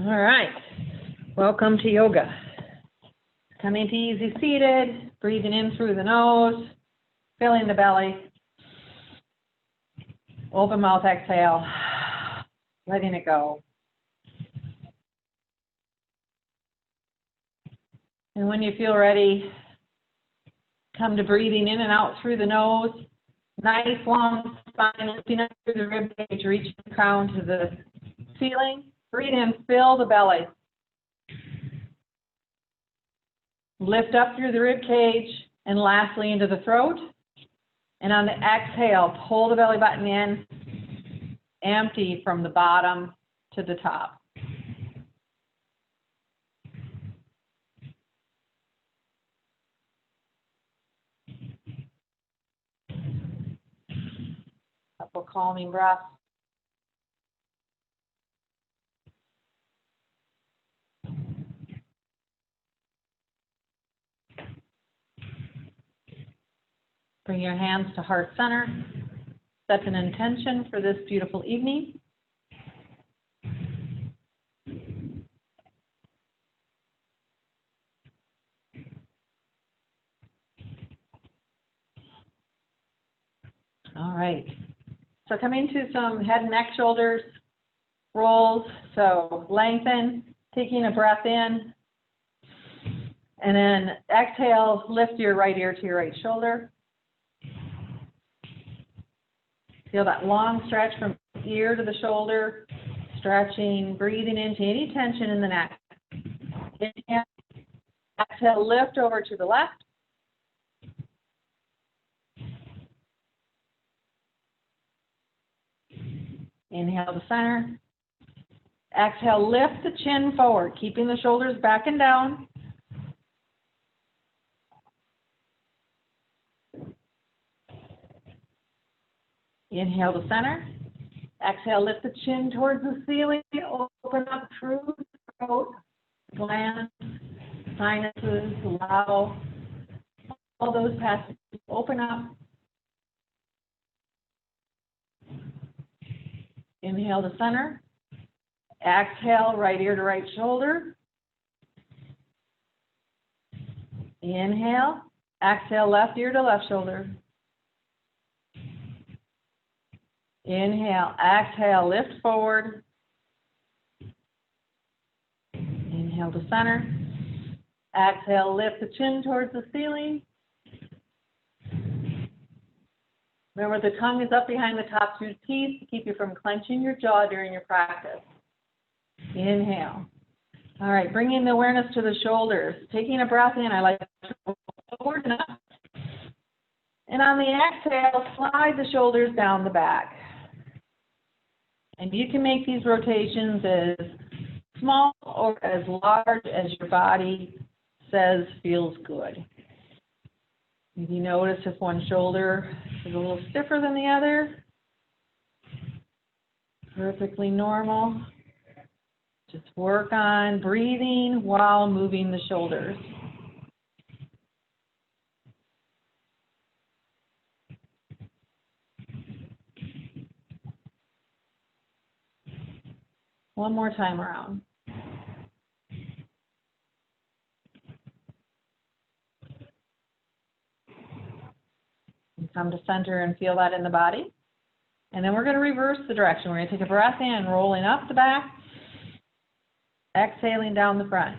All right, welcome to yoga. Coming to easy seated, breathing in through the nose, filling the belly. Open mouth exhale, letting it go. And when you feel ready, come to breathing in and out through the nose. Nice long spine, lifting up through the rib cage, reaching the crown to the ceiling. Breathe in, fill the belly. Lift up through the rib cage and lastly into the throat. And on the exhale, pull the belly button in, empty from the bottom to the top. Couple calming breaths. Bring your hands to heart center. Set an intention for this beautiful evening. All right. So coming to some head and neck, shoulders, rolls. So lengthen, taking a breath in. And then exhale, lift your right ear to your right shoulder. Feel that long stretch from ear to the shoulder, stretching, breathing into any tension in the neck. Inhale, exhale, lift over to the left. Inhale to center. Exhale, lift the chin forward, keeping the shoulders back and down. Inhale to center. Exhale, lift the chin towards the ceiling. Open up through the throat, glands, sinuses. Allow all those passages to open up. Inhale to center. Exhale, right ear to right shoulder. Inhale. Exhale, left ear to left shoulder. Inhale, exhale, lift forward. Inhale to center. Exhale, lift the chin towards the ceiling. Remember, the tongue is up behind the top two teeth to keep you from clenching your jaw during your practice. Inhale. All right, bringing the awareness to the shoulders. Taking a breath in, I like to go forward and up. And on the exhale, slide the shoulders down the back. And you can make these rotations as small or as large as your body says feels good. Maybe notice if one shoulder is a little stiffer than the other. Perfectly normal. Just work on breathing while moving the shoulders. One more time around. And come to center and feel that in the body. And then we're going to reverse the direction. We're going to take a breath in, rolling up the back, exhaling down the front.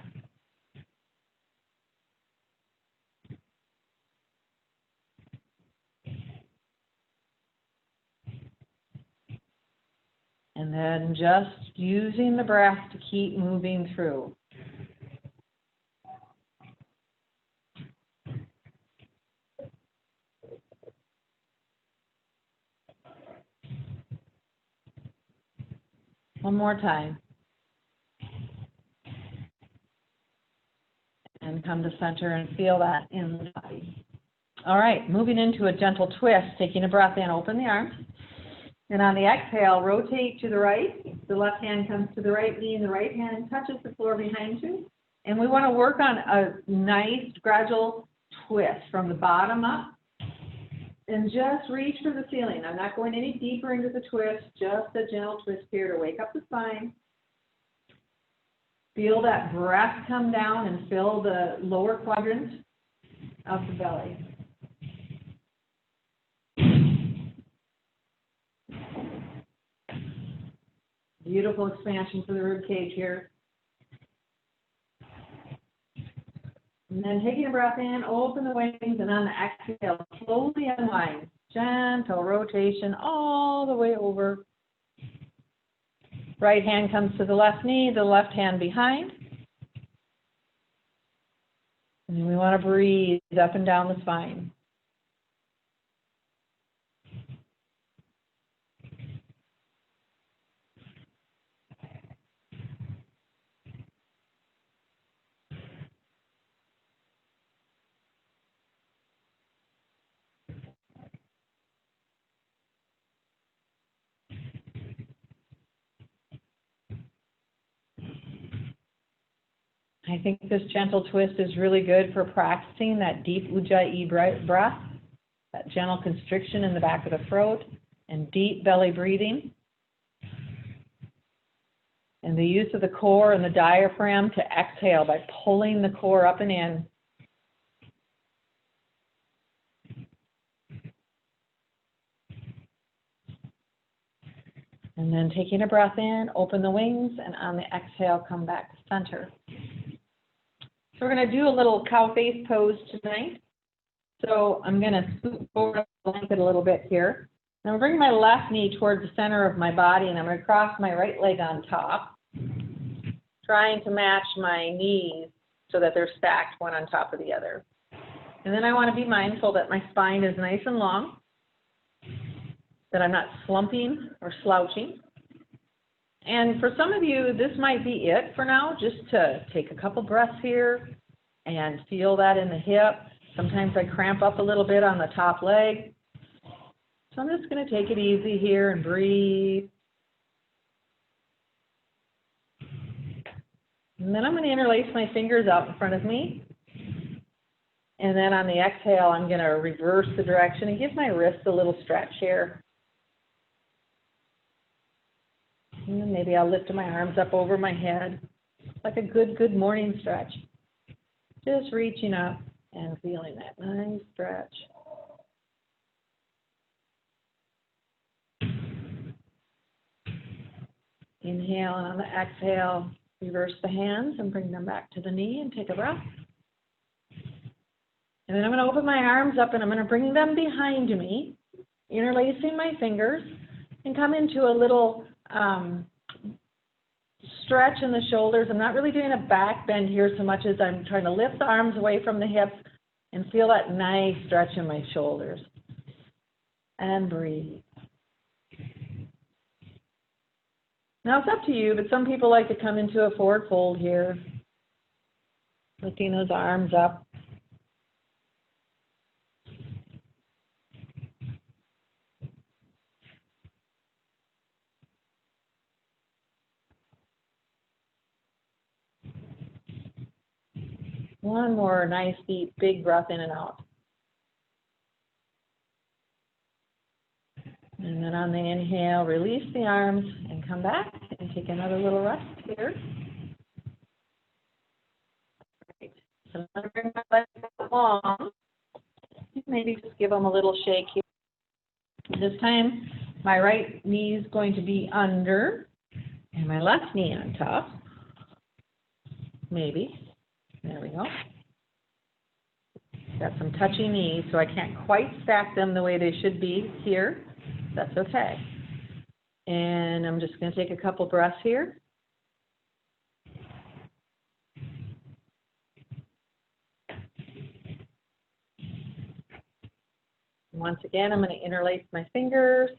And then just using the breath to keep moving through. One more time. And come to center and feel that in the body. All right, moving into a gentle twist, taking a breath in, open the arms. And on the exhale, rotate to the right. The left hand comes to the right knee and the right hand touches the floor behind you. And we want to work on a nice gradual twist from the bottom up. And just reach for the ceiling. I'm not going any deeper into the twist, just a gentle twist here to wake up the spine. Feel that breath come down and fill the lower quadrant of the belly. Beautiful expansion for the rib cage here. And then taking a breath in, open the wings, and on the exhale, slowly unwind. Gentle rotation all the way over. Right hand comes to the left knee, the left hand behind. And we want to breathe up and down the spine. I think this gentle twist is really good for practicing that deep ujjayi breath, that gentle constriction in the back of the throat, and deep belly breathing. And the use of the core and the diaphragm to exhale by pulling the core up and in. And then taking a breath in, open the wings, and on the exhale, come back to center. So we're going to do a little cow face pose tonight. So I'm going to scoot forward the blanket a little bit here. And I'm bringing my left knee towards the center of my body, and I'm going to cross my right leg on top, trying to match my knees so that they're stacked one on top of the other. And then I want to be mindful that my spine is nice and long, that I'm not slumping or slouching. And for some of you, this might be it for now, just to take a couple breaths here and feel that in the hip. Sometimes I cramp up a little bit on the top leg. So I'm just going to take it easy here and breathe. And then I'm going to interlace my fingers out in front of me. And then on the exhale, I'm going to reverse the direction and give my wrists a little stretch here. And maybe I'll lift my arms up over my head, like a good morning stretch. Just reaching up and feeling that nice stretch. Inhale, and on the exhale, reverse the hands and bring them back to the knee and take a breath. And then I'm going to open my arms up and I'm going to bring them behind me, interlacing my fingers, and come into a little stretch in the shoulders. I'm not really doing a back bend here so much as I'm trying to lift the arms away from the hips and feel that nice stretch in my shoulders. And breathe. Now it's up to you, but some people like to come into a forward fold here, lifting those arms up. One more nice, deep, big breath in and out. And then on the inhale, release the arms and come back and take another little rest here. Right. So I'm going to bring my legs along. Maybe just give them a little shake here. This time, my right knee is going to be under and my left knee on top. Maybe. There we go. Got some touchy knees, so I can't quite stack them the way they should be here. That's okay. And I'm just going to take a couple breaths here. Once again, I'm going to interlace my fingers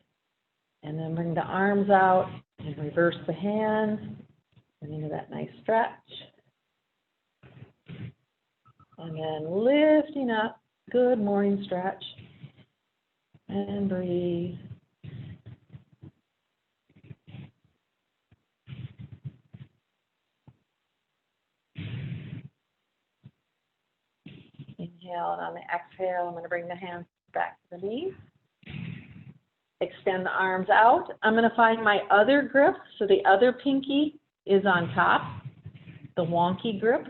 and then bring the arms out and reverse the hands and into that nice stretch. And then lifting up, good morning stretch, and breathe. Inhale, and on the exhale, I'm going to bring the hands back to the knees. Extend the arms out. I'm going to find my other grip, so the other pinky is on top. the wonky grip,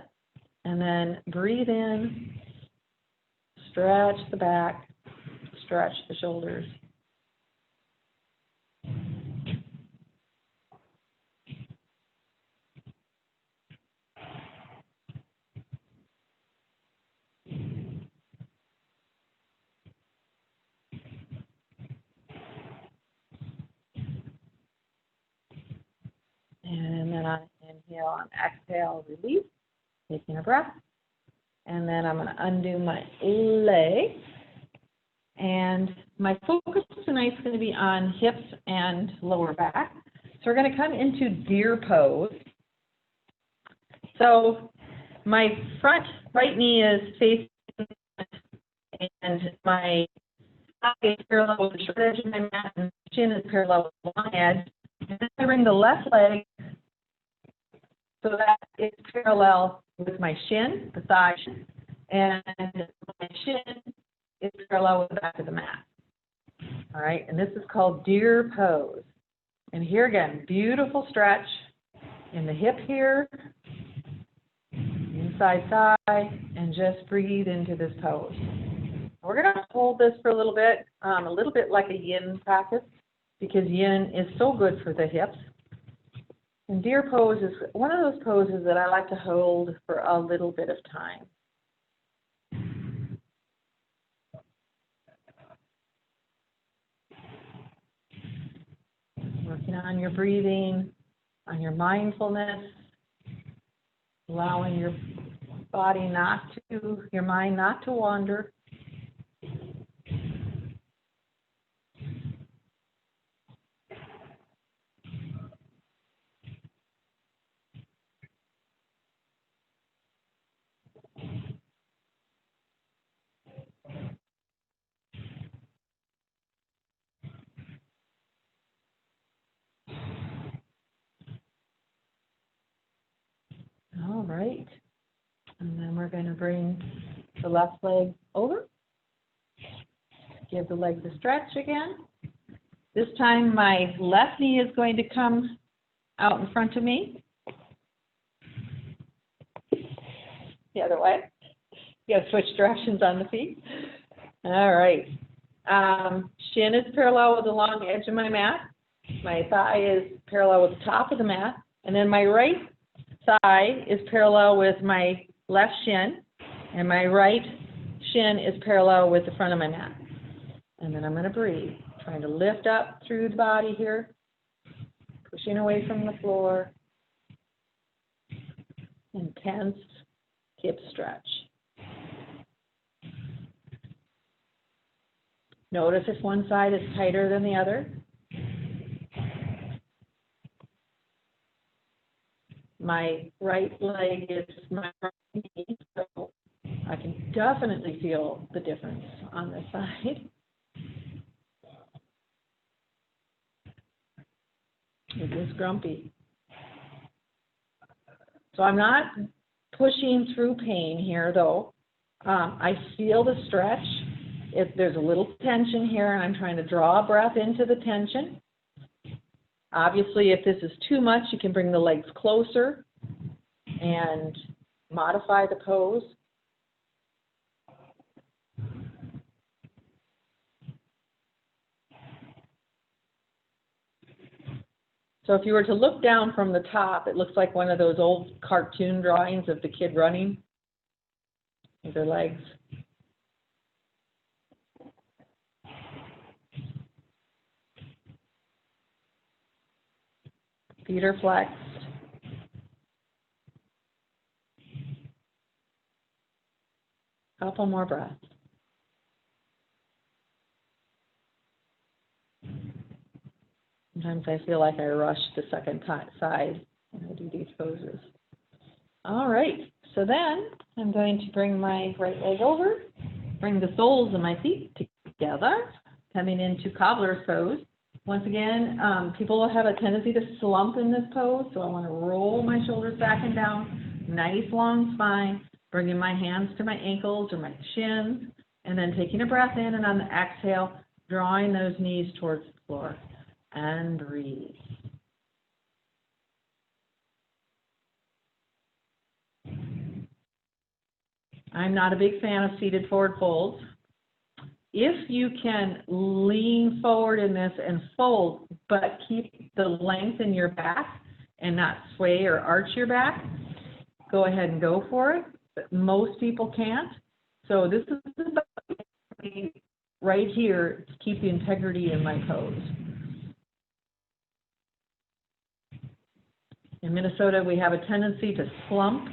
and then breathe in, stretch the back, stretch the shoulders. And then on inhale, on exhale, release, taking a breath. And then I'm going to undo my leg. And my focus tonight is going to be on hips and lower back. So we're going to come into deer pose. So my front right knee is facing and my thigh is parallel with the short edge of my mat, and my chin is parallel with the long edge. And then I bring the left leg so that it's parallel with my shin, the thigh, and my shin is parallel with the back of the mat. All right, and this is called deer pose. And here again, beautiful stretch in the hip here, inside thigh, and just breathe into this pose. We're going to hold this for a little bit like a yin practice, because yin is so good for the hips. And deer pose is one of those poses that I like to hold for a little bit of time. Working on your breathing, on your mindfulness, allowing your body your mind not to wander. All right. And then we're going to bring the left leg over. Give the leg the stretch again. This time my left knee is going to come out in front of me. The other way. You got to switch directions on the feet. All right. Shin is parallel with the long edge of my mat. My thigh is parallel with the top of the mat. And then my right thigh is parallel with my left shin. And my right shin is parallel with the front of my mat. And then I'm going to breathe. Trying to lift up through the body here. Pushing away from the floor. Intense hip stretch. Notice if one side is tighter than the other. My right leg is my right knee, so I can definitely feel the difference on this side. It is grumpy. So I'm not pushing through pain here, though. I feel the stretch. If there's a little tension here, and I'm trying to draw a breath into the tension. Obviously, if this is too much, you can bring the legs closer and modify the pose. So if you were to look down from the top, it looks like one of those old cartoon drawings of the kid running with their legs. Feet are flexed. Couple more breaths. Sometimes I feel like I rush the second side when I do these poses. All right, so then I'm going to bring my right leg over, bring the soles of my feet together, coming into cobbler's pose. Once again, people have a tendency to slump in this pose, so I want to roll my shoulders back and down, nice long spine, bringing my hands to my ankles or my shins, and then taking a breath in, and on the exhale, drawing those knees towards the floor, and breathe. I'm not a big fan of seated forward folds. If you can lean forward in this and fold, but keep the length in your back and not sway or arch your back, go ahead and go for it. But most people can't. So this is about right here to keep the integrity in my pose. In Minnesota, we have a tendency to slump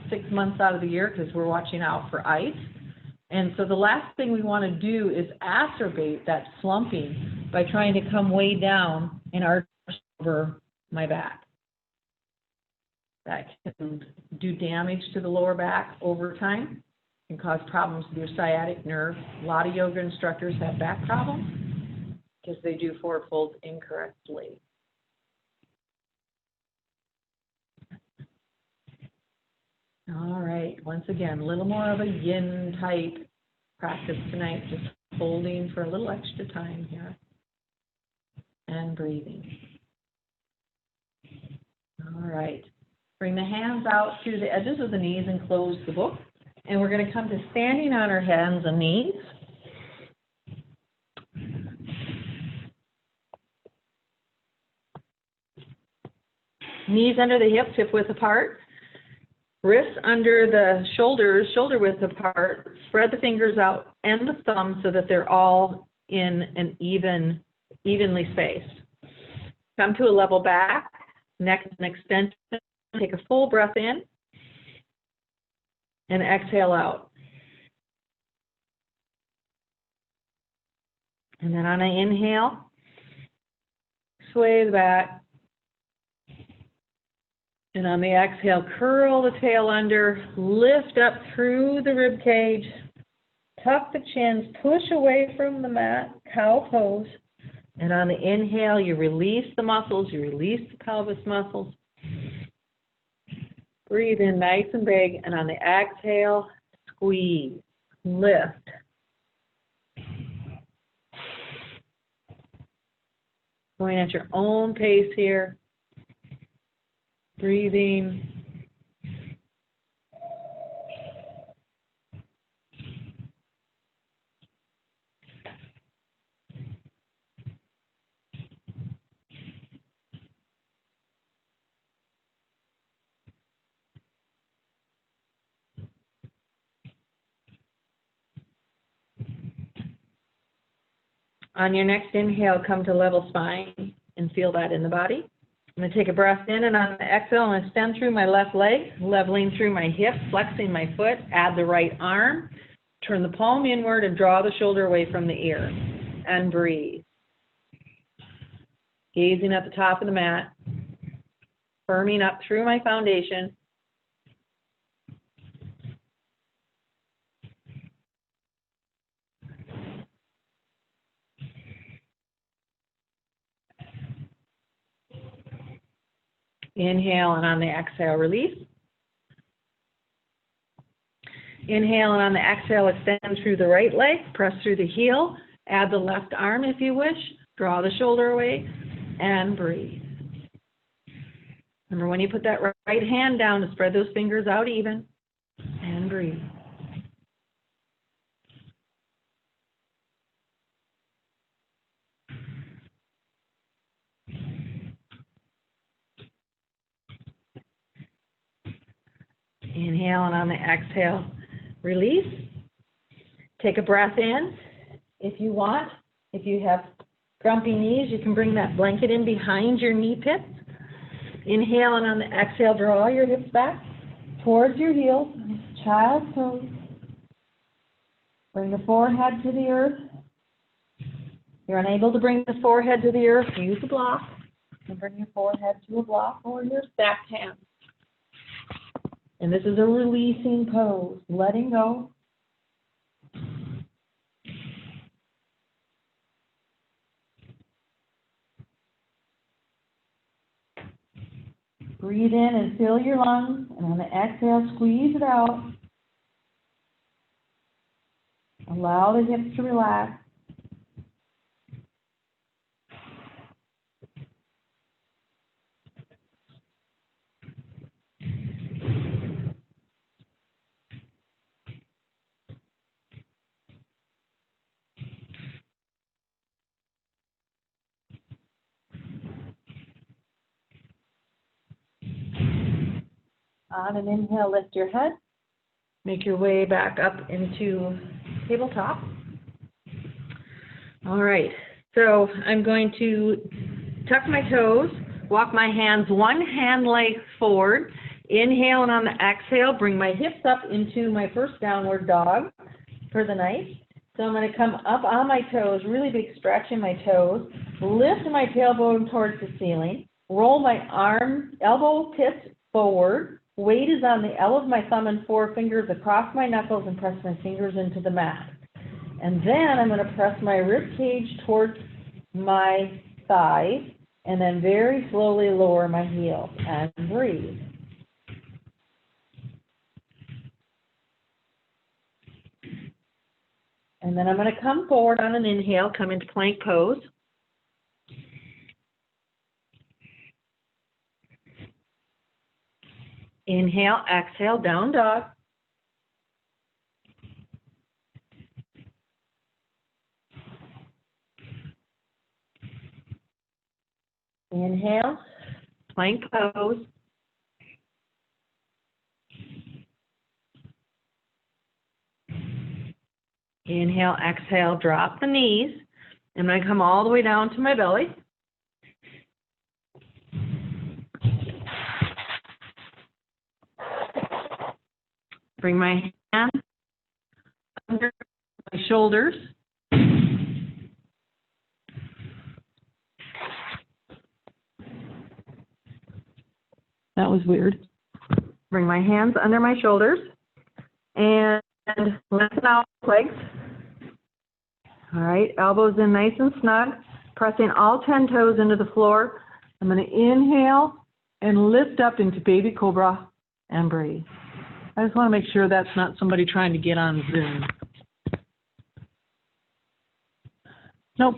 6 months out of the year because we're watching out for ice. And so the last thing we want to do is exacerbate that slumping by trying to come way down and arch over my back. That can do damage to the lower back over time and cause problems with your sciatic nerve. A lot of yoga instructors have back problems because they do forward folds incorrectly. All right, once again, a little more of a yin type practice tonight, just holding for a little extra time here and breathing. All right, bring the hands out through the edges of the knees and close the book. And we're going to come to standing on our hands and knees. Knees under the hips, hip width apart. Wrists under the shoulders, shoulder width apart. Spread the fingers out and the thumb so that they're all in an evenly spaced. Come to a level back, neck and extension. Take a full breath in and exhale out. And then on an inhale, sway the back. And on the exhale, curl the tail under, lift up through the rib cage, tuck the chins, push away from the mat, cow pose. And on the inhale, you release the muscles, you release the pelvis muscles. Breathe in nice and big, and on the exhale, squeeze, lift. Going at your own pace here. Breathing. On your next inhale, come to level spine and feel that in the body. I'm going to take a breath in, and on the exhale, I'm going to extend through my left leg, leveling through my hip, flexing my foot, add the right arm, turn the palm inward, and draw the shoulder away from the ear, and breathe. Gazing at the top of the mat, firming up through my foundation. Inhale, and on the exhale, release. Inhale, and on the exhale, extend through the right leg, press through the heel, add the left arm if you wish, draw the shoulder away, and breathe. Remember, when you put that right hand down, to spread those fingers out even, and breathe. Inhale, and on the exhale, release. Take a breath in if you want. If you have grumpy knees, you can bring that blanket in behind your knee pits. Inhale, and on the exhale, draw your hips back towards your heels. Child's pose. Bring the forehead to the earth. If you're unable to bring the forehead to the earth, use a block. And bring your forehead to a block or your stacked hands. And this is a releasing pose, letting go. Breathe in and fill your lungs, and on the exhale, squeeze it out. Allow the hips to relax. On an inhale, lift your head. Make your way back up into tabletop. All right, so I'm going to tuck my toes, walk my hands one hand length forward. Inhale, and on the exhale, bring my hips up into my first downward dog for the night. So I'm going to come up on my toes, really big stretch in my toes, lift my tailbone towards the ceiling, roll my elbow tips forward, weight is on the L of my thumb and forefingers across my knuckles and press my fingers into the mat. And then I'm going to press my rib cage towards my thighs and then very slowly lower my heels and breathe. And then I'm going to come forward on an inhale, come into plank pose. Inhale, exhale, down dog. Inhale, plank pose. Inhale, exhale, drop the knees. I'm going to come all the way down to my belly. Bring my hand under my shoulders. That was weird. Bring my hands under my shoulders and lengthen out the legs. All right, elbows in nice and snug, pressing all 10 toes into the floor. I'm going to inhale and lift up into baby cobra and breathe. I just want to make sure that's not somebody trying to get on Zoom. Nope.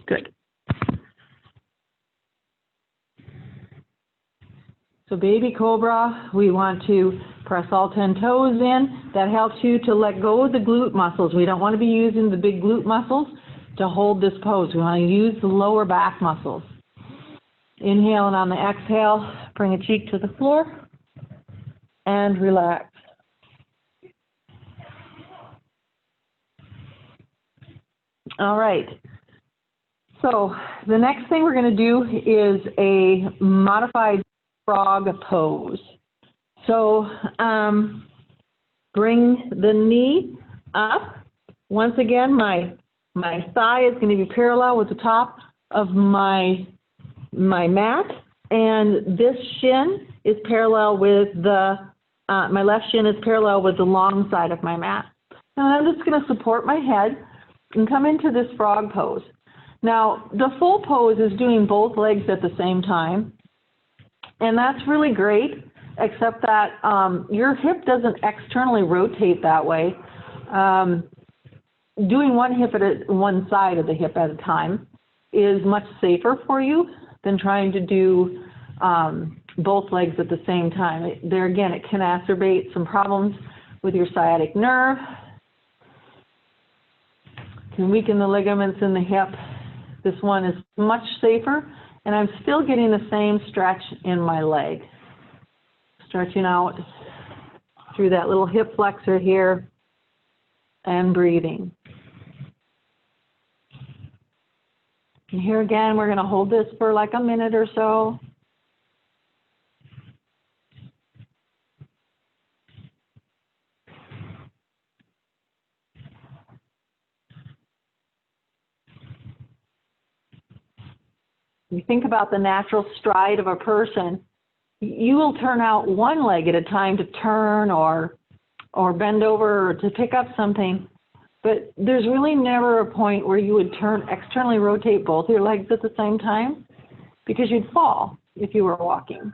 Good. So baby cobra, we want to press all 10 toes in. That helps you to let go of the glute muscles. We don't want to be using the big glute muscles to hold this pose. We want to use the lower back muscles. Inhale, and on the exhale, bring a cheek to the floor and relax. All right. So the next thing we're going to do is a modified frog pose. So bring the knee up. Once again, my thigh is going to be parallel with the top of my mat, and this shin is parallel with the, my left shin is parallel with the long side of my mat. Now I'm just going to support my head and come into this frog pose. Now, the full pose is doing both legs at the same time, and that's really great, except that your hip doesn't externally rotate that way. Doing one side of the hip at a time is much safer for you than trying to do both legs at the same time. There again, it can exacerbate some problems with your sciatic nerve, can weaken the ligaments in the hip. This one is much safer, and I'm still getting the same stretch in my leg. Stretching out through that little hip flexor here and breathing. And here again, we're going to hold this for like a minute or so. You think about the natural stride of a person, you will turn out one leg at a time to turn or bend over or to pick up something, but there's really never a point where you would externally rotate both your legs at the same time, because you'd fall if you were walking.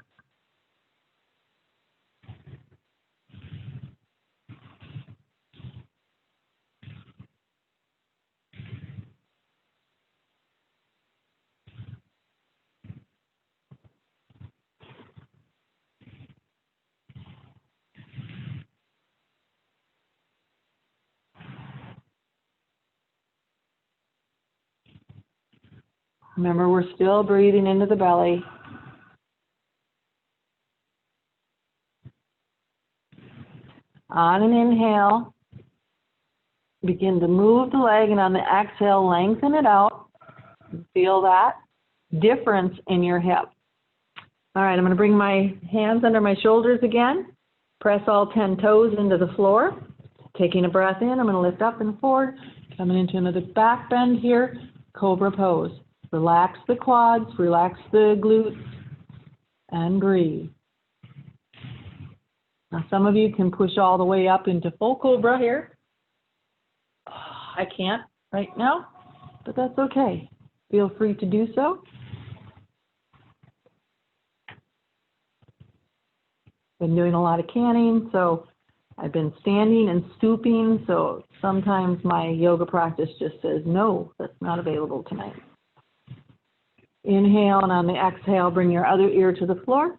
Remember, we're still breathing into the belly. On an inhale, begin to move the leg, and on the exhale, lengthen it out. Feel that difference in your hip. All right, I'm going to bring my hands under my shoulders again. Press all 10 toes into the floor. Taking a breath in, I'm going to lift up and forward. Coming into another back bend here, cobra pose. Relax the quads, relax the glutes, and breathe. Now some of you can push all the way up into full cobra here. I can't right now, but that's okay. Feel free to do so. Been doing a lot of canning, so I've been standing and stooping, so sometimes my yoga practice just says, no, that's not available tonight. Inhale, and on the exhale, bring your other ear to the floor.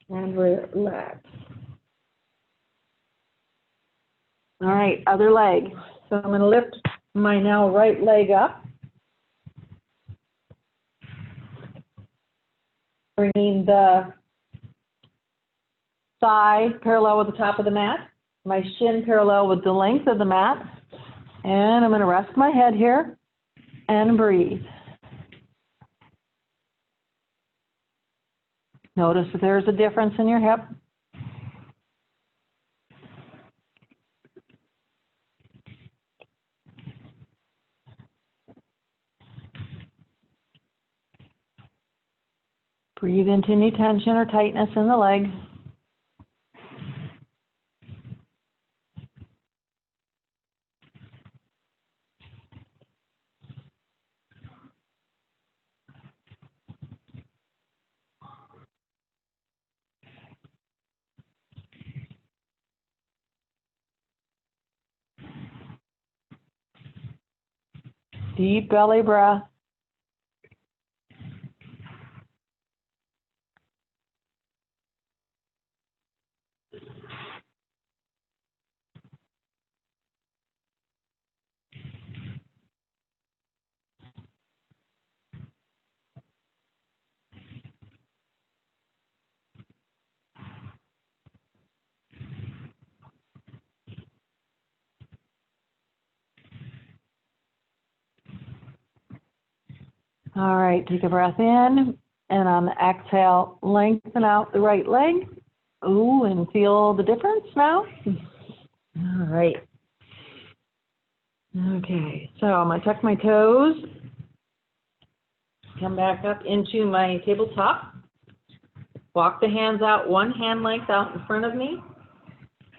And relax. All right, other leg. So I'm going to lift my now right leg up. Bringing the thigh parallel with the top of the mat. My shin parallel with the length of the mat. And I'm going to rest my head here and breathe. Notice if there's a difference in your hip. Breathe into any tension or tightness in the leg. Deep belly breath. All right, take a breath in, and on the exhale, lengthen out the right leg. Ooh, and feel the difference now. All right. Okay, so I'm going to tuck my toes, come back up into my tabletop, walk the hands out, one hand length out in front of me.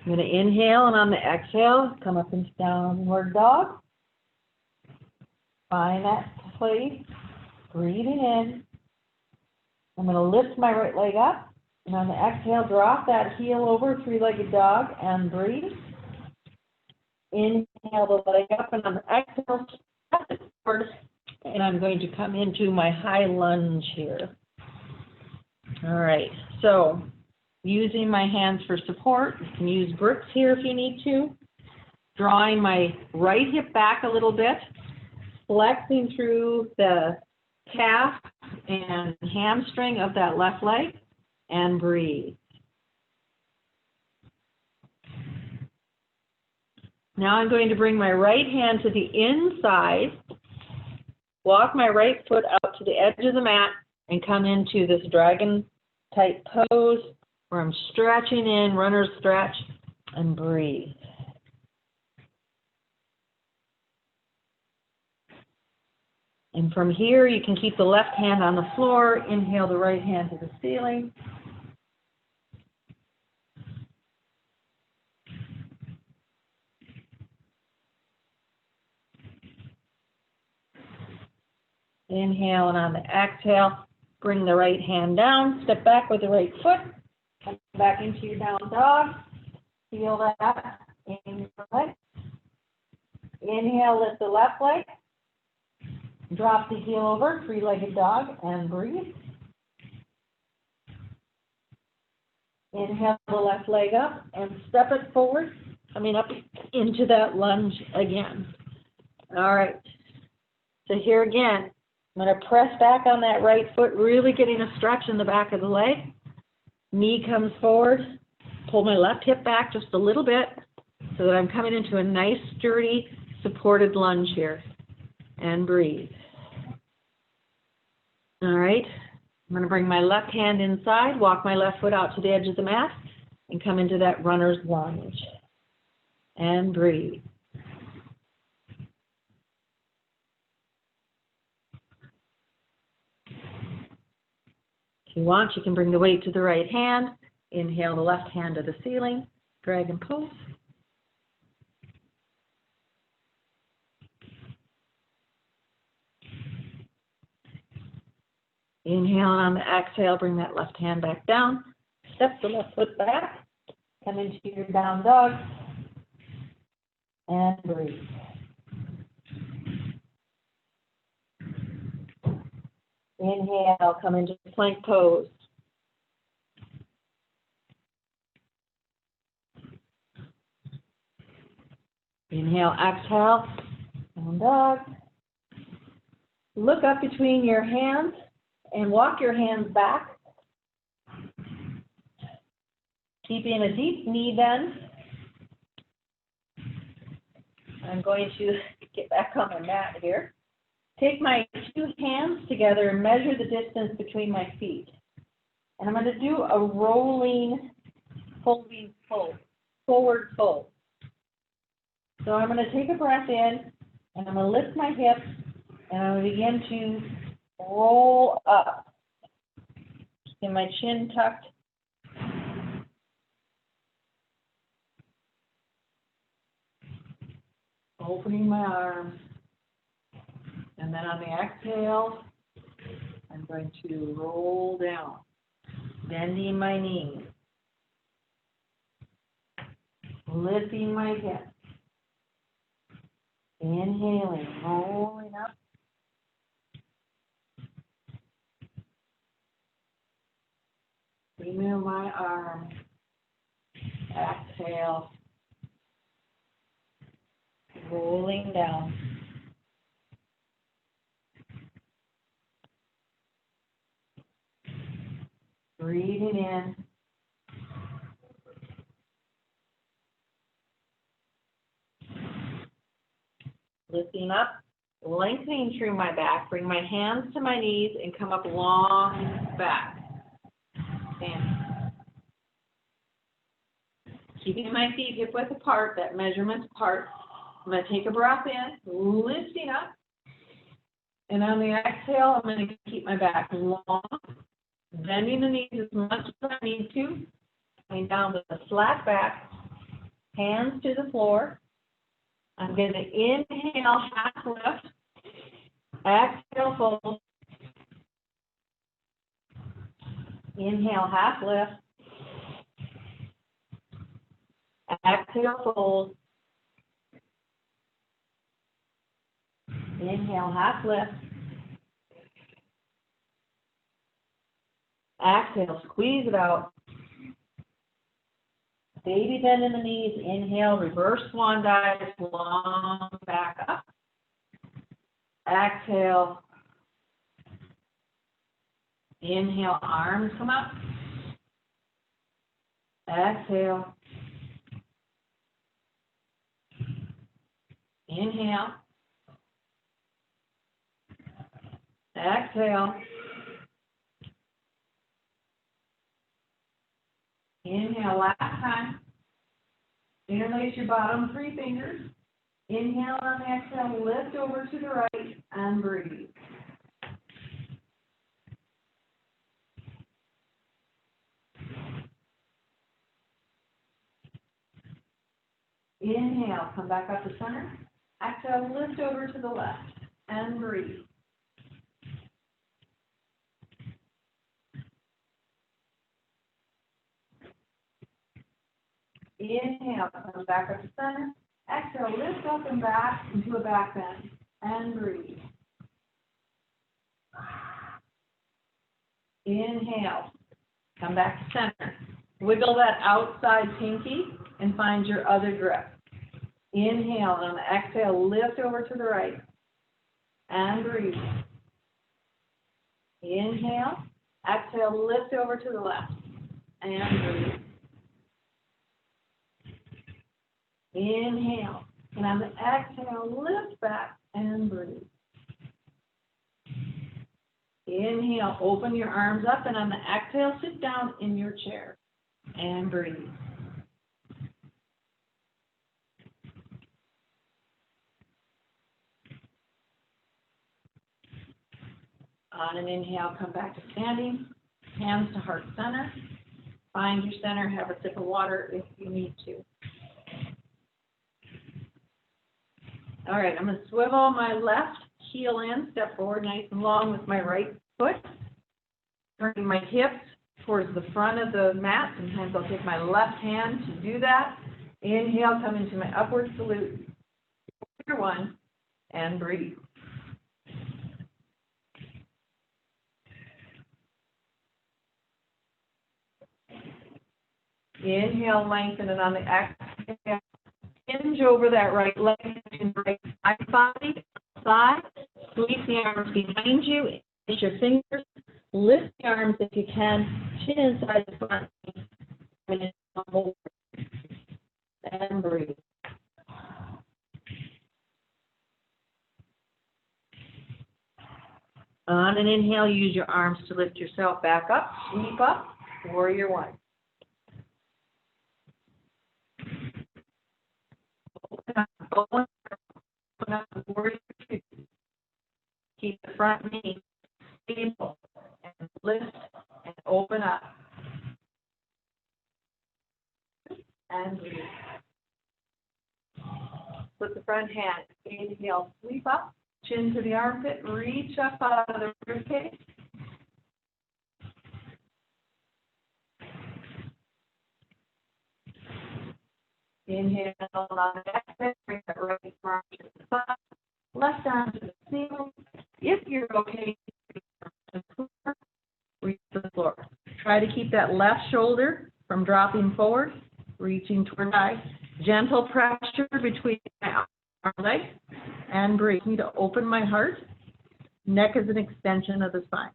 I'm going to inhale, and on the exhale, come up into downward dog. Find that place. Breathing in. I'm going to lift my right leg up, and on the exhale, drop that heel over, three-legged dog, and breathe. Inhale the leg up, and on the exhale, step it forward, and I'm going to come into my high lunge here. All right, so using my hands for support, you can use bricks here if you need to. Drawing my right hip back a little bit, flexing through the calf and hamstring of that left leg, and breathe. Now I'm going to bring my right hand to the inside, walk my right foot out to the edge of the mat, and come into this dragon type pose where I'm stretching in, runner's stretch, and breathe. And from here, you can keep the left hand on the floor, inhale the right hand to the ceiling. Inhale, and on the exhale, bring the right hand down, step back with the right foot, come back into your down dog. Feel that in your leg. Inhale, lift the left leg. Drop the heel over, three-legged dog, and breathe. Inhale the left leg up and step it forward, coming up into that lunge again. All right. So here again, I'm going to press back on that right foot, really getting a stretch in the back of the leg. Knee comes forward, Pull my left hip back just a little bit so that I'm coming into a nice, sturdy, supported lunge here. And breathe. All right. I'm going to bring my left hand inside, walk my left foot out to the edge of the mat, and come into that runner's lunge. And breathe. If you want, you can bring the weight to the right hand. Inhale the left hand to the ceiling. Dragon pose. Inhale, and on the exhale, bring that left hand back down. Step the left foot back. Come into your down dog. And breathe. Inhale, come into plank pose. Inhale, exhale, down dog. Look up between your hands and walk your hands back. Keeping a deep knee bend. I'm going to get back on my mat here. Take my two hands together and measure the distance between my feet. And I'm going to do a rolling, folding pull, forward fold. So I'm going to take a breath in, and I'm going to lift my hips, and I'm going to begin to roll up. Keeping my chin tucked. Opening my arms. And then on the exhale, I'm going to roll down, bending my knees, lifting my hips, inhaling, rolling up, remove my arms, exhale, rolling down. Breathing in. Lifting up, lengthening through my back. Bring my hands to my knees and come up long back. Stand. Keeping my feet hip width apart, that measurement apart. I'm going to take a breath in, lifting up. And on the exhale, I'm going to keep my back long. Bending the knees as much as I need to. Coming down with a flat back. Hands to the floor. I'm going to inhale, half lift. Exhale, fold. Inhale, half lift. Exhale, fold. Inhale, half lift. Exhale, squeeze it out. Baby bend in the knees. Inhale, reverse swan dive, long back up. Exhale. Inhale, arms come up. Exhale. Inhale. Exhale. Inhale, last time. Interlace your bottom three fingers. Inhale on the exhale, lift over to the right and breathe. Inhale, come back up to center. Exhale, lift over to the left and breathe. Inhale, come back up to center. Exhale, lift up and back into a back bend and breathe. Inhale, come back to center. Wiggle that outside pinky and find your other grip. Inhale, and on the exhale, lift over to the right and breathe. Inhale, exhale, lift over to the left and breathe. Inhale. And on the exhale, lift back and breathe. Inhale, open your arms up, and on the exhale, sit down in your chair and breathe. On an inhale, come back to standing, hands to heart center. Find your center, have a sip of water if you need to. All right, I'm going to swivel my left heel in, step forward nice and long with my right foot. Turning my hips towards the front of the mat. Sometimes I'll take my left hand to do that. Inhale, come into my upward salute. Warrior one, and breathe. Inhale, lengthen it on the exhale. Hinge over that right leg and right side body, side. Squeeze the arms behind you. Place your fingers. Lift the arms if you can. Chin inside the front. And breathe. On an inhale, use your arms to lift yourself back up. Sweep up. Warrior one. Open up the warrior two. Keep the front knee stable and lift and open up. And breathe. Put the front hand. Inhale, sweep up, chin to the armpit, reach up out of the ribcage. Inhale on the exhale, bring that right arm to the side, left arm to the ceiling. If you're okay, reach the floor. Try to keep that left shoulder from dropping forward, reaching toward the eye. Gentle pressure between my arm legs, and breathe. I need to open my heart. Neck is an extension of the spine.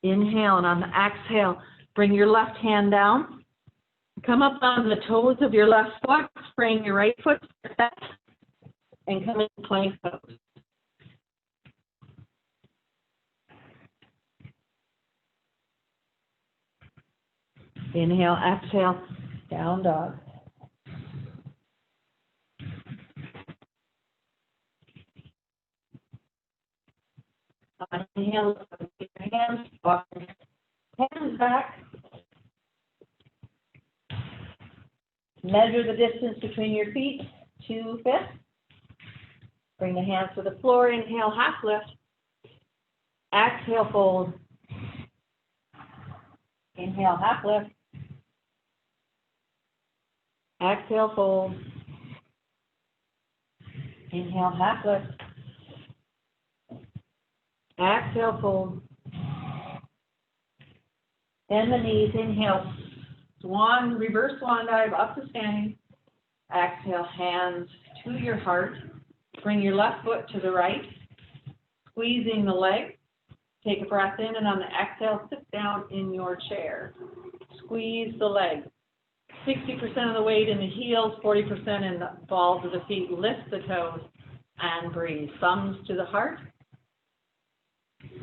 Inhale, and on the exhale, bring your left hand down. Come up on the toes of your left foot, bring your right foot back, and come into plank pose. Inhale, exhale, down dog. Inhale, your hands, walk your hands back. Measure the distance between your feet, 2 fists. Bring the hands to the floor. Inhale, half lift. Exhale, fold. Inhale, half lift. Exhale, fold. Inhale, half lift. Exhale, fold. Bend the knees. Inhale, swan, reverse swan dive up to standing. Exhale, hands to your heart. Bring your left foot to the right, squeezing the leg. Take a breath in, and on the exhale, sit down in your chair. Squeeze the leg. 60% of the weight in the heels, 40% in the balls of the feet. Lift the toes and breathe. Thumbs to the heart.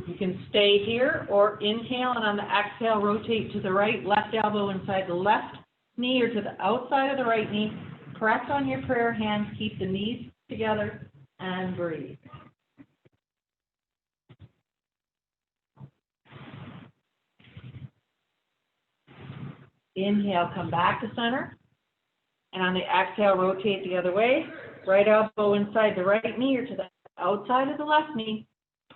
You can stay here or inhale, and on the exhale, rotate to the right, left elbow inside the left knee or to the outside of the right knee. Press on your prayer hands, keep the knees together, and breathe. Inhale, come back to center, and on the exhale, rotate the other way. Right elbow inside the right knee or to the outside of the left knee.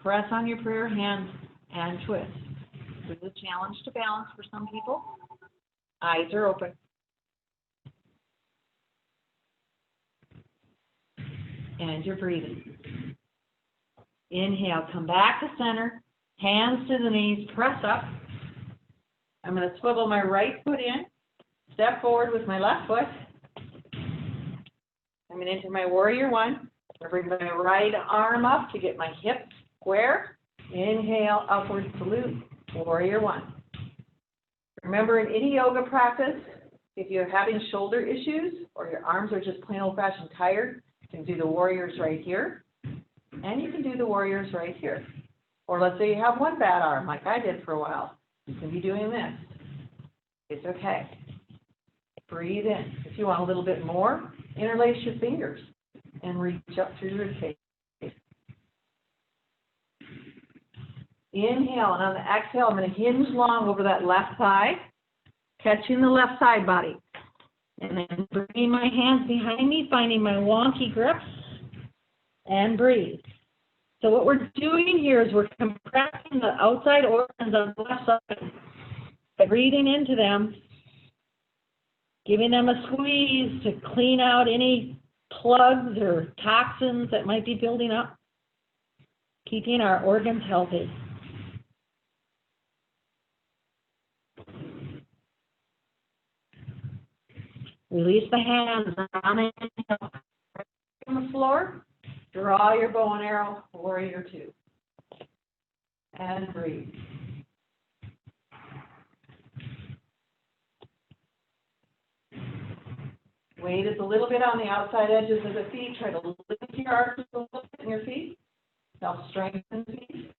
Press on your prayer hands and twist. This is a challenge to balance for some people. Eyes are open. And you're breathing. Inhale, come back to center. Hands to the knees, press up. I'm going to swivel my right foot in. Step forward with my left foot. I'm going to enter my warrior one. I bring my right arm up to get my hips square. Inhale, upward salute, warrior one. Remember, in any yoga practice, if you're having shoulder issues or your arms are just plain old-fashioned tired, you can do the warriors right here, and you can do the warriors right here. Or let's say you have one bad arm, like I did for a while. You can be doing this. It's okay. Breathe in. If you want a little bit more, interlace your fingers and reach up through your face. Inhale, and on the exhale, I'm going to hinge long over that left thigh, catching the left side body. And then bringing my hands behind me, finding my wonky grip, and breathe. So what we're doing here is we're compressing the outside organs on the left side by breathing into them, giving them a squeeze to clean out any plugs or toxins that might be building up, keeping our organs healthy. Release the hands on the inhale from the floor. Draw your bow and arrow, warrior two. And breathe. Weight is a little bit on the outside edges of the feet. Try to lift your arches a little bit in your feet. Help strengthen the feet.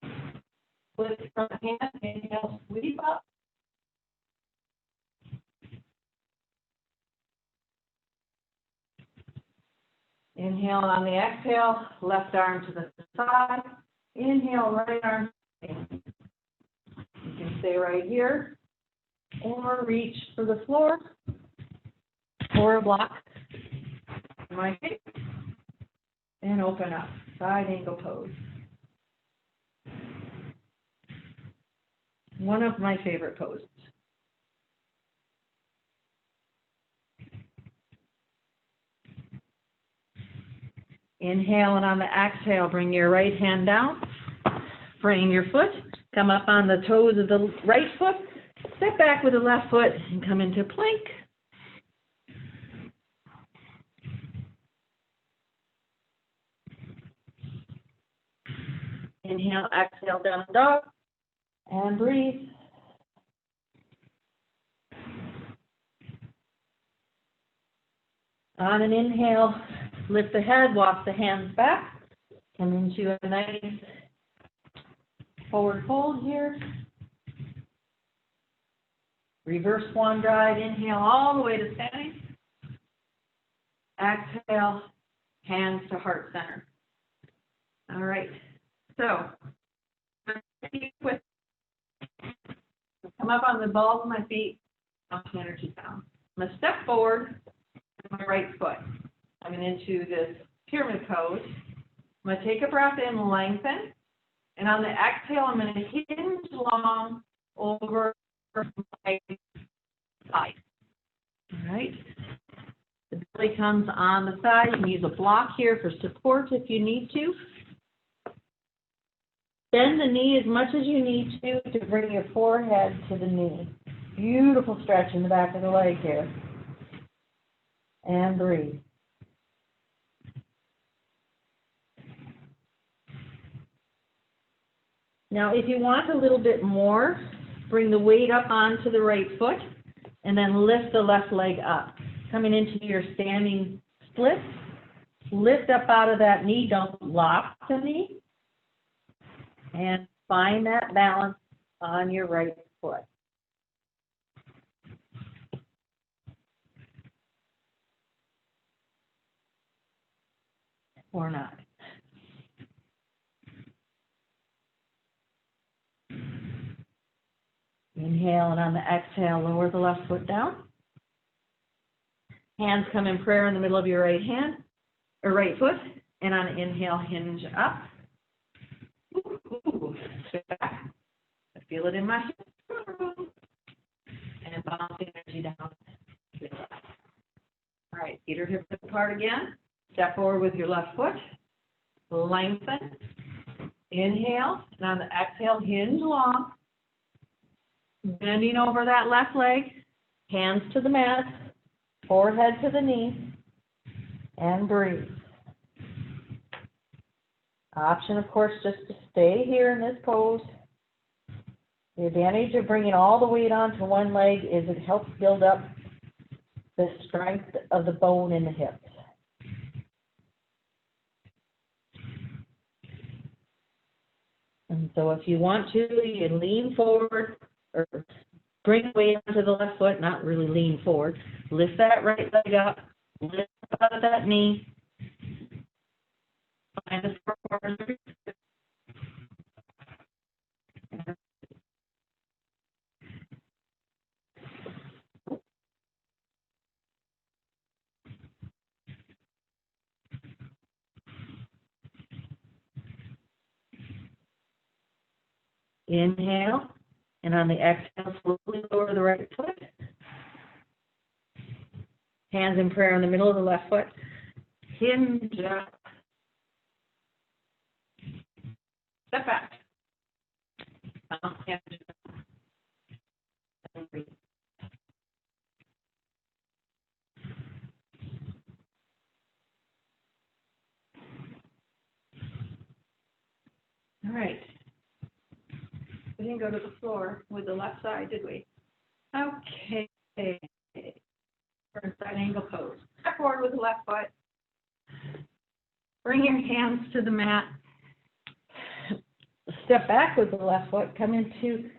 Lift the front hand. Inhale, sweep up. Inhale on the exhale, left arm to the side. Inhale, right arm. You can stay right here or reach for the floor or a block. My feet. And open up. Side angle pose. One of my favorite poses. Inhale, and on the exhale, bring your right hand down. Frame your foot. Come up on the toes of the right foot. Step back with the left foot and come into plank. Inhale, exhale, down dog. And breathe. On an inhale, lift the head, walk the hands back. Come into a nice forward fold here. Reverse swan dive. Inhale all the way to standing. Exhale, hands to heart center. All right. So, come up on the balls of my feet, launch energy down. I'm going to step forward with my right foot. I'm going into this pyramid pose. I'm going to take a breath in, lengthen, and on the exhale, I'm going to hinge long over my side. All right. The belly comes on the side. You can use a block here for support if you need to. Bend the knee as much as you need to bring your forehead to the knee. Beautiful stretch in the back of the leg here. And breathe. Now, if you want a little bit more, bring the weight up onto the right foot and then lift the left leg up. Coming into your standing split, lift up out of that knee, don't lock the knee. And find that balance on your right foot. Or not. Inhale, and on the exhale, lower the left foot down. Hands come in prayer in the middle of your right hand, or right foot, and on inhale, hinge up. Ooh, sit back. I feel it in my hips. And bounce the energy down. All right, feet are hip width apart again. Step forward with your left foot. Lengthen. Inhale, and on the exhale, hinge long. Bending over that left leg. Hands to the mat. Forehead to the knee. And breathe. Option, of course, just to stay here in this pose. The advantage of bringing all the weight onto one leg is it helps build up the strength of the bone in the hips. And so if you want to, you can lean forward or bring the weight onto the left foot, not really lean forward. Lift that right leg up, lift out of that knee. Find the four corners of your foot. Inhale, and on the exhale, slowly lower the right foot. Hands in prayer in the middle of the left foot. Hinge up. Step back. Hinge up. And breathe. All right. We didn't go to the floor with the left side, did we? Okay. For side angle pose. Step forward with the left foot. Bring your hands to the mat. Step back with the left foot. Come into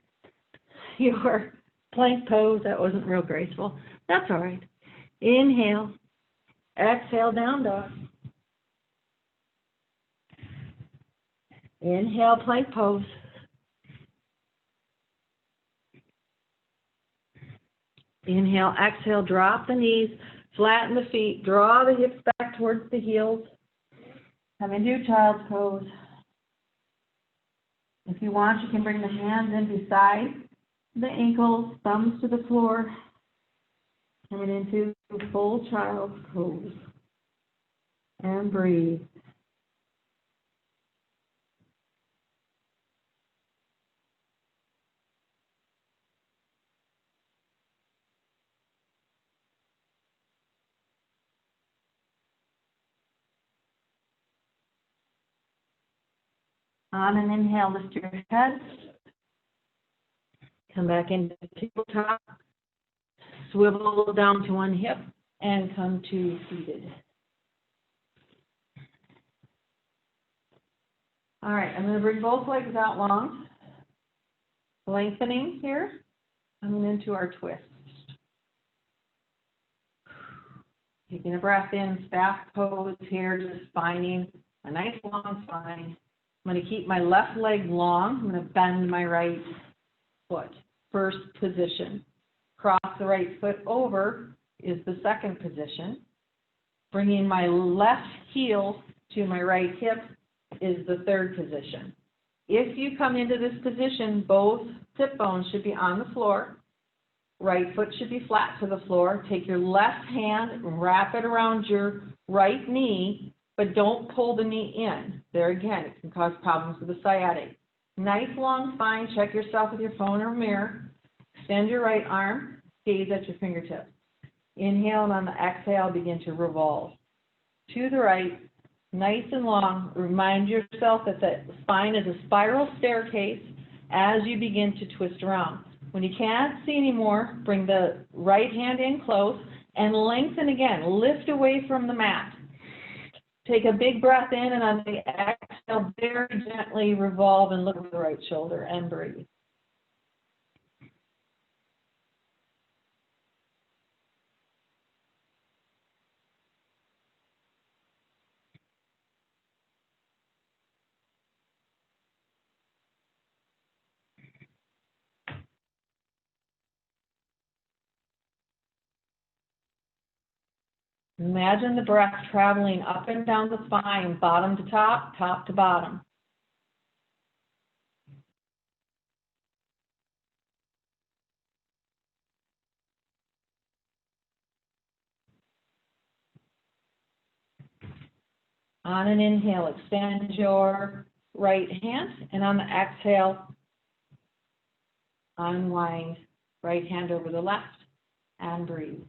your plank pose. That wasn't real graceful. That's all right. Inhale. Exhale, down dog. Inhale, plank pose. Inhale, exhale, drop the knees, flatten the feet, draw the hips back towards the heels. Come into child's pose. If you want, you can bring the hands in beside the ankles, thumbs to the floor. Coming into full child's pose. And breathe. On an inhale, lift your head. Come back into tabletop. Swivel down to one hip and come to seated. All right, I'm going to bring both legs out long. Lengthening here. Coming into our twist. Taking a breath in, staff pose here, just finding a nice long spine. I'm going to keep my left leg long. I'm going to bend my right foot. First position. Cross the right foot over is the second position. Bringing my left heel to my right hip is the third position. If you come into this position, both hip bones should be on the floor. Right foot should be flat to the floor. Take your left hand, wrap it around your right knee, but don't pull the knee in. There again, it can cause problems with the sciatic. Nice long spine. Check yourself with your phone or mirror. Extend your right arm. Gaze at your fingertips. Inhale, and on the exhale, begin to revolve. To the right, nice and long. Remind yourself that the spine is a spiral staircase as you begin to twist around. When you can't see anymore, bring the right hand in close and lengthen again. Lift away from the mat. Take a big breath in, and on the exhale, very gently revolve and look at the right shoulder and breathe. Imagine the breath traveling up and down the spine, bottom to top, top to bottom. On an inhale, extend your right hand, and on the exhale, unwind right hand over the left and breathe.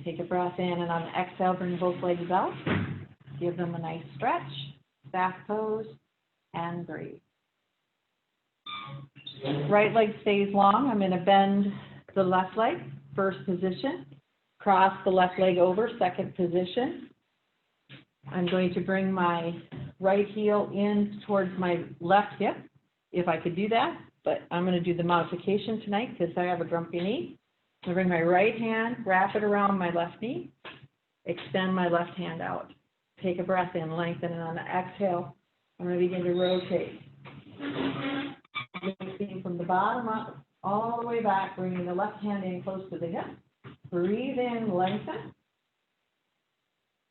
Take a breath in, and on the exhale, bring both legs out. give them a nice stretch, staff pose, and breathe. Right leg stays long. I'm going to bend the left leg, first position. Cross the left leg over, second position. I'm going to bring my right heel in towards my left hip, if I could do that, but I'm going to do the modification tonight because I have a grumpy knee. I'm going to bring my right hand, wrap it around my left knee, extend my left hand out. Take a breath in, lengthen, and on the exhale, I'm going to begin to rotate. Lifting from the bottom up, all the way back, bringing the left hand in close to the hip. Breathe in, lengthen.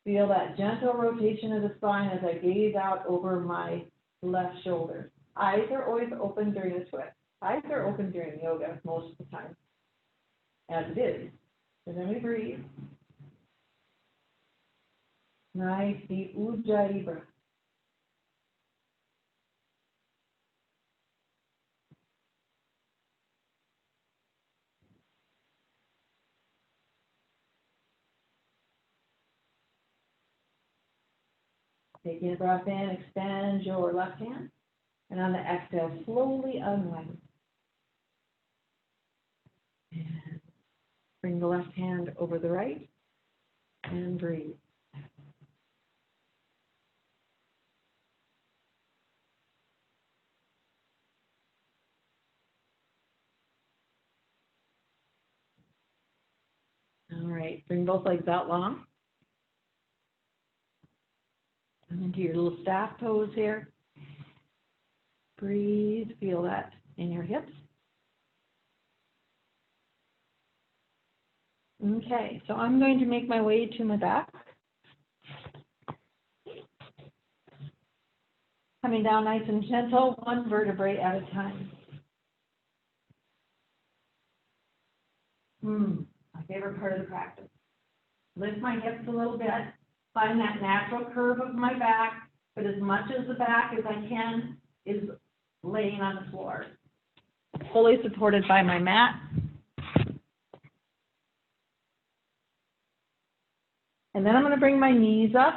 Feel that gentle rotation of the spine as I gaze out over my left shoulder. Eyes are always open during the twist. Eyes are open during yoga most of the time, as it is. And then we breathe. Nice deep ujjayi breath. Taking a breath in, extend your left hand. And on the exhale, slowly unwind. And bring the left hand over the right and breathe. All right, bring both legs out long. And into your little staff pose here. Breathe, feel that in your hips. Okay, so I'm going to make my way to my back. Coming down nice and gentle, one vertebrae at a time. My favorite part of the practice. Lift my hips a little bit, find that natural curve of my back, but as much as the back as I can is laying on the floor. Fully supported by my mat. And then I'm going to bring my knees up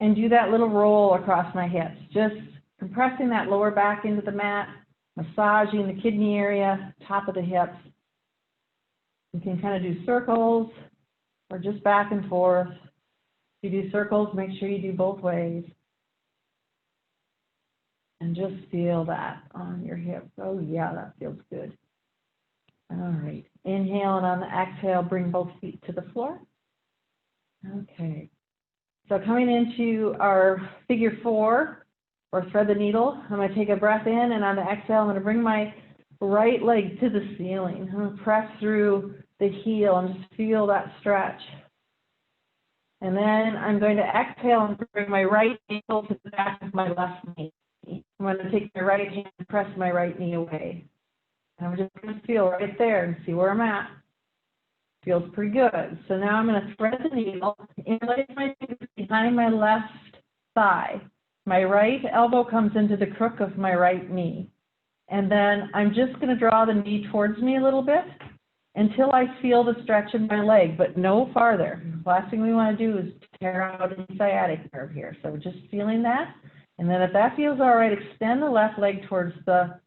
and do that little roll across my hips, just compressing that lower back into the mat, massaging the kidney area, top of the hips. You can kind of do circles or just back and forth. If you do circles, make sure you do both ways. And just feel that on your hips. Oh yeah, that feels good. All right. Inhale, and on the exhale, bring both feet to the floor. Okay. So coming into our figure 4, or thread the needle, I'm going to take a breath in, and on the exhale, I'm going to bring my right leg to the ceiling. I'm going to press through the heel and just feel that stretch. And then I'm going to exhale and bring my right ankle to the back of my left knee. I'm going to take my right hand and press my right knee away. And I'm just going to feel right there and see where I'm at. Feels pretty good. So now I'm going to thread the needle, interlace my fingers behind my left thigh. My right elbow comes into the crook of my right knee. And then I'm just going to draw the knee towards me a little bit until I feel the stretch in my leg, but no farther. The last thing we want to do is tear out a sciatic nerve here. So just feeling that. And then if that feels all right, extend the left leg towards the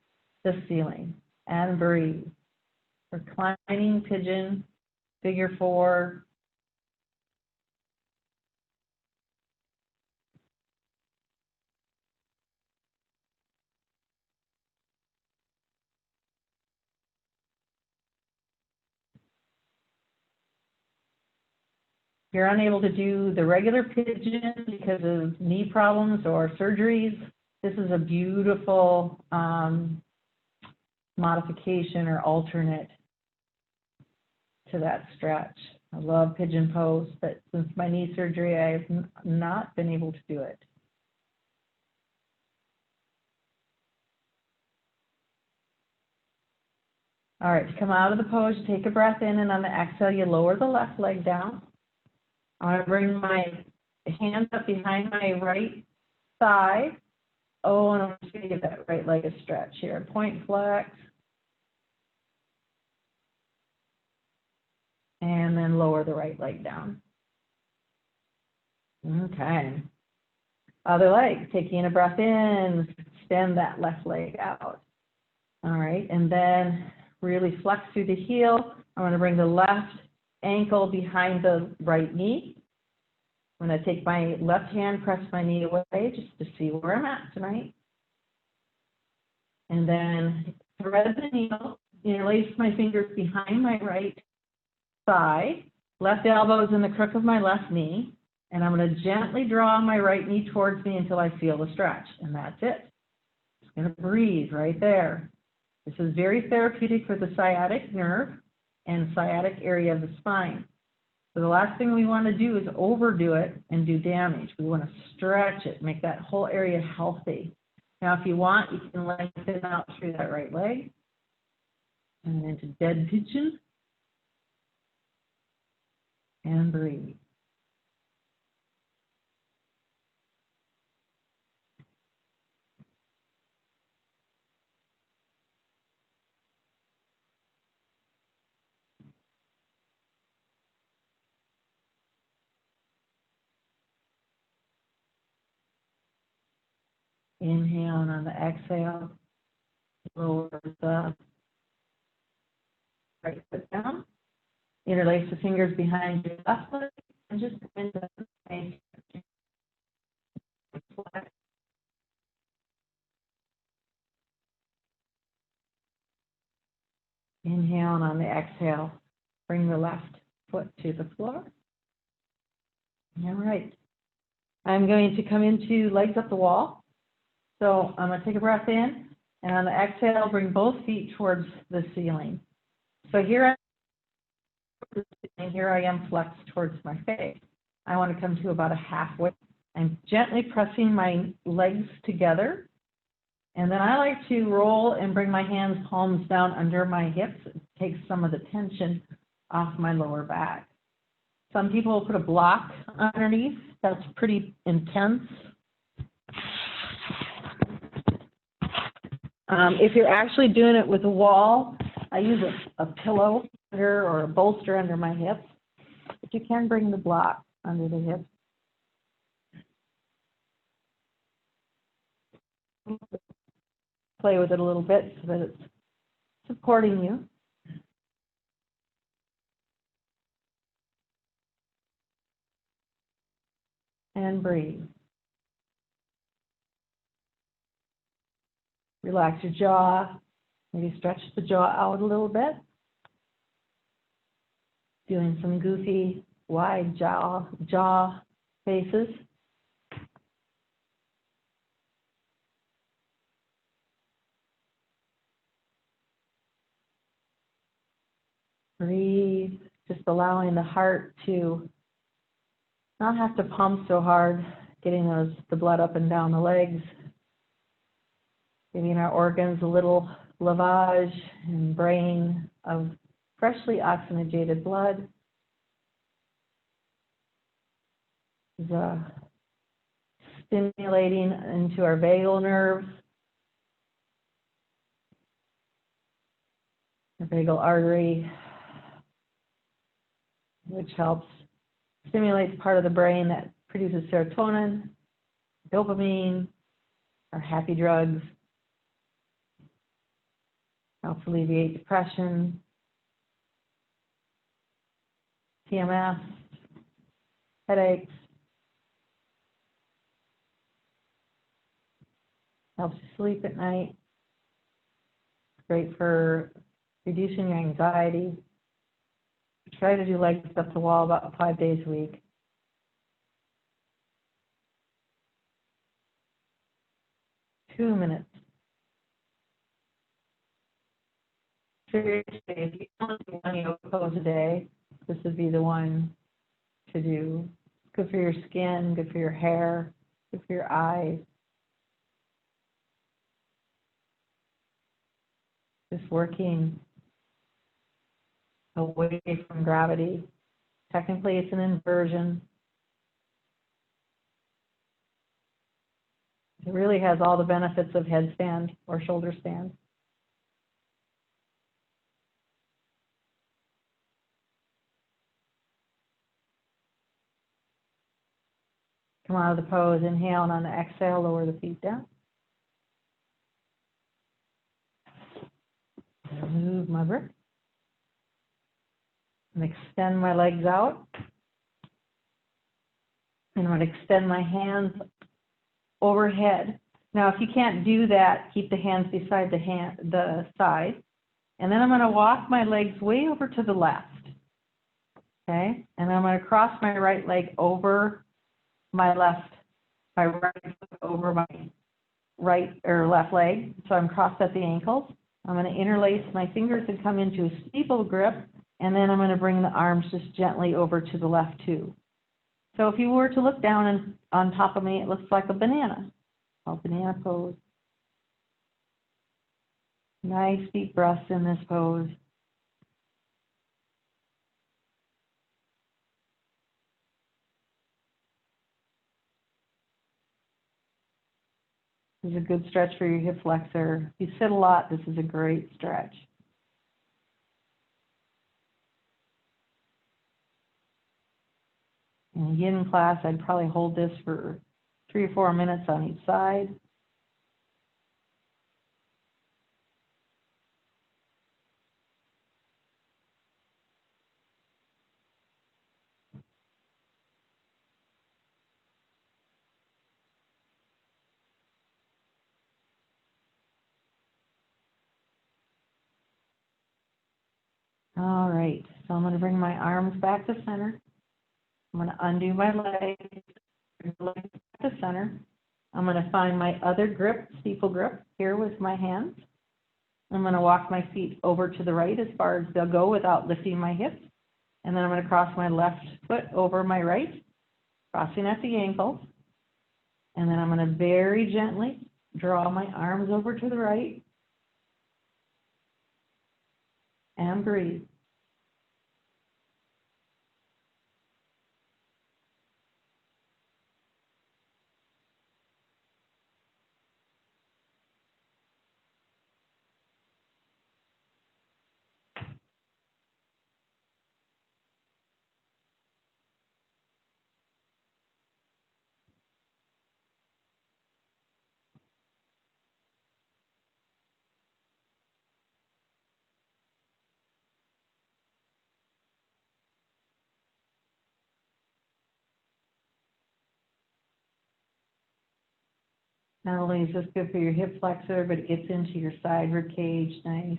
ceiling and breathe. Reclining pigeon, figure 4. If you're unable to do the regular pigeon because of knee problems or surgeries, this is a beautiful modification or alternate to that stretch. I love pigeon pose, but since my knee surgery, I've not been able to do it. All right, to come out of the pose, you take a breath in, and on the exhale, you lower the left leg down. I'm going to bring my hands up behind my right thigh. Oh, and I'm just going to give that right leg a stretch here. Point flex. And then lower the right leg down. Okay. Other leg, taking a breath in, extend that left leg out. All right, and then really flex through the heel. I'm going to bring the left ankle behind the right knee. I'm going to take my left hand, press my knee away just to see where I'm at tonight. And then thread the needle, interlace my fingers behind my right thigh, left elbow is in the crook of my left knee, and I'm going to gently draw my right knee towards me until I feel the stretch, and that's it. Just going to breathe right there. This is very therapeutic for the sciatic nerve and sciatic area of the spine. So the last thing we want to do is overdo it and do damage. We want to stretch it, make that whole area healthy. Now, if you want, you can lengthen out through that right leg and into dead pigeon and breathe. Inhale, and on the exhale, lower the right foot down. Interlace the fingers behind your left leg and just come into the same. Inhale, and on the exhale, bring the left foot to the floor. All right. I'm going to come into legs up the wall. So I'm going to take a breath in, and on the exhale, bring both feet towards the ceiling. So here I am flexed towards my face. I want to come to about a halfway. I'm gently pressing my legs together, and then I like to roll and bring my hands palms down under my hips. It takes some of the tension off my lower back. Some people will put a block underneath. That's pretty intense. If you're actually doing it with a wall, I use a pillow or a bolster under my hips. But you can bring the block under the hips. Play with it a little bit so that it's supporting you. And breathe. Relax your jaw. Maybe stretch the jaw out a little bit. Doing some goofy, wide jaw faces. Breathe, just allowing the heart to not have to pump so hard, getting the blood up and down the legs, giving our organs a little lavage and brain of freshly oxygenated blood. Is stimulating into our vagal nerves, the vagal artery, which helps stimulate part of the brain that produces serotonin, dopamine, our happy drugs, helps alleviate depression, PMS, headaches, helps you sleep at night, great for reducing your anxiety. Try to do legs up the wall about 5 days a week. Two minutes. Seriously, if you only do one yoga pose a day, this would be the one to do. Good for your skin, good for your hair, good for your eyes. Just working away from gravity. Technically, it's an inversion. It really has all the benefits of headstand or shoulder stand. Come out of the pose, inhale, and on the exhale, lower the feet down. Move my breath. And extend my legs out. And I'm going to extend my hands overhead. Now, if you can't do that, keep the hands beside the side. And then I'm going to walk my legs way over to the left. Okay? And I'm going to cross my right leg over my right foot over my right or left leg. So I'm crossed at the ankles. I'm going to interlace my fingers and come into a steeple grip. And then I'm going to bring the arms just gently over to the left too. So if you were to look down and on top of me, it looks like a banana. Called banana pose. Nice deep breaths in this pose. This is a good stretch for your hip flexor. If you sit a lot, this is a great stretch. In a yin class, I'd probably hold this for 3 or 4 minutes on each side. All right, so I'm going to bring my arms back to center. I'm going to undo my legs, bring the legs back to center. I'm going to find my other grip, steeple grip, here with my hands. I'm going to walk my feet over to the right as far as they'll go without lifting my hips. And then I'm going to cross my left foot over my right, crossing at the ankles. And then I'm going to very gently draw my arms over to the right and breathe. Not only is this good for your hip flexor, but it gets into your side rib cage, nice.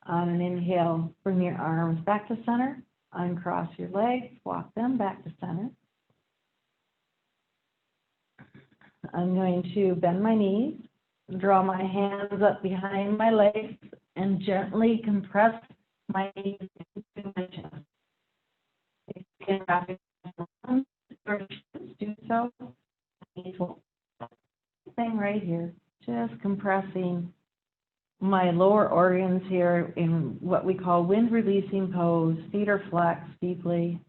On an inhale, bring your arms back to center, uncross your legs, walk them back to center. I'm going to bend my knees, draw my hands up behind my legs, and gently compress my knees into my chest. If you can wrap your arms or do so. Knees will thing right here, just compressing my lower organs here in what we call wind releasing pose. Feet are flexed deeply.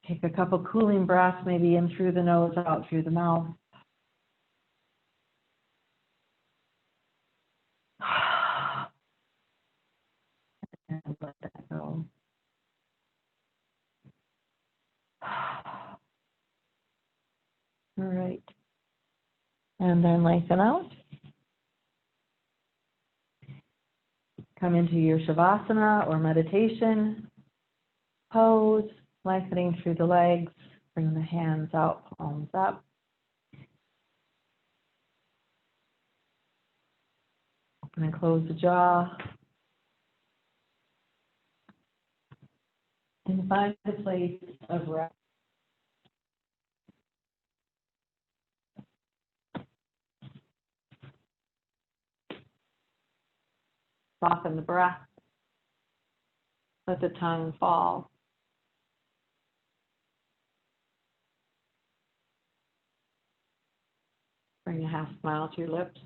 Take a couple cooling breaths, maybe in through the nose, out through the mouth. And let that go. All right. And then lengthen out. Come into your Shavasana or meditation pose, lengthening through the legs. Bring the hands out, palms up. Open and close the jaw. And find a place of rest. Soften the breath. Let the tongue fall. Bring a half smile to your lips.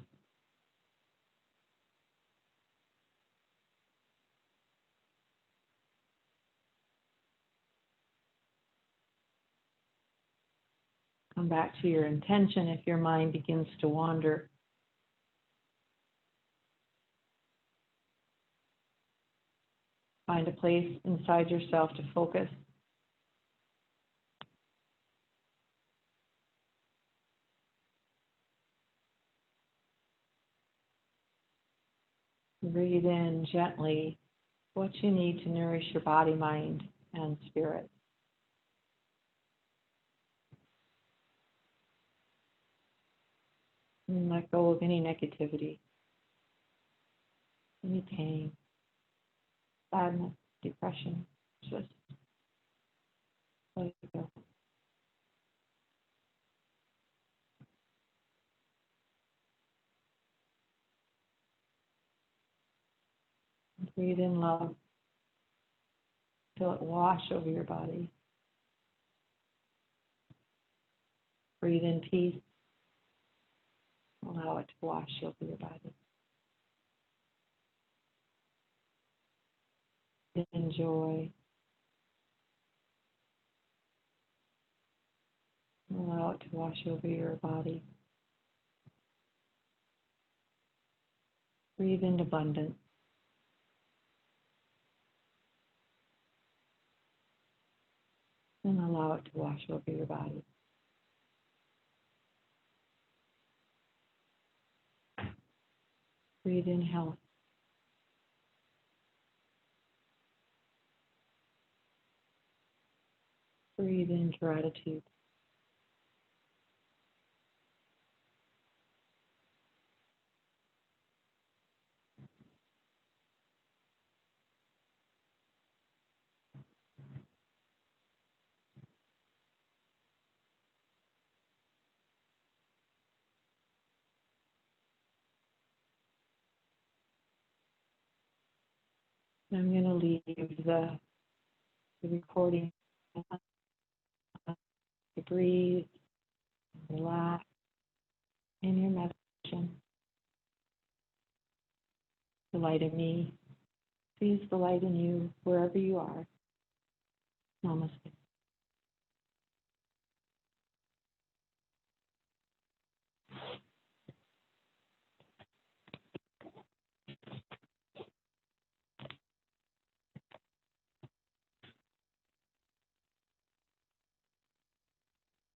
Come back to your intention if your mind begins to wander. Find a place inside yourself to focus. Breathe in gently what you need to nourish your body, mind, and spirit. And let go of any negativity, any pain, sadness, depression. Just let it go. Breathe in love. Feel it wash over your body. Breathe in peace. Allow it to wash over your body. Breathe in joy. Allow it to wash over your body. Breathe in abundance. And allow it to wash over your body. Breathe in health. Breathe in gratitude. I'm going to leave the recording. You breathe, relax in your meditation. The light in me sees the light in you wherever you are. Namaste.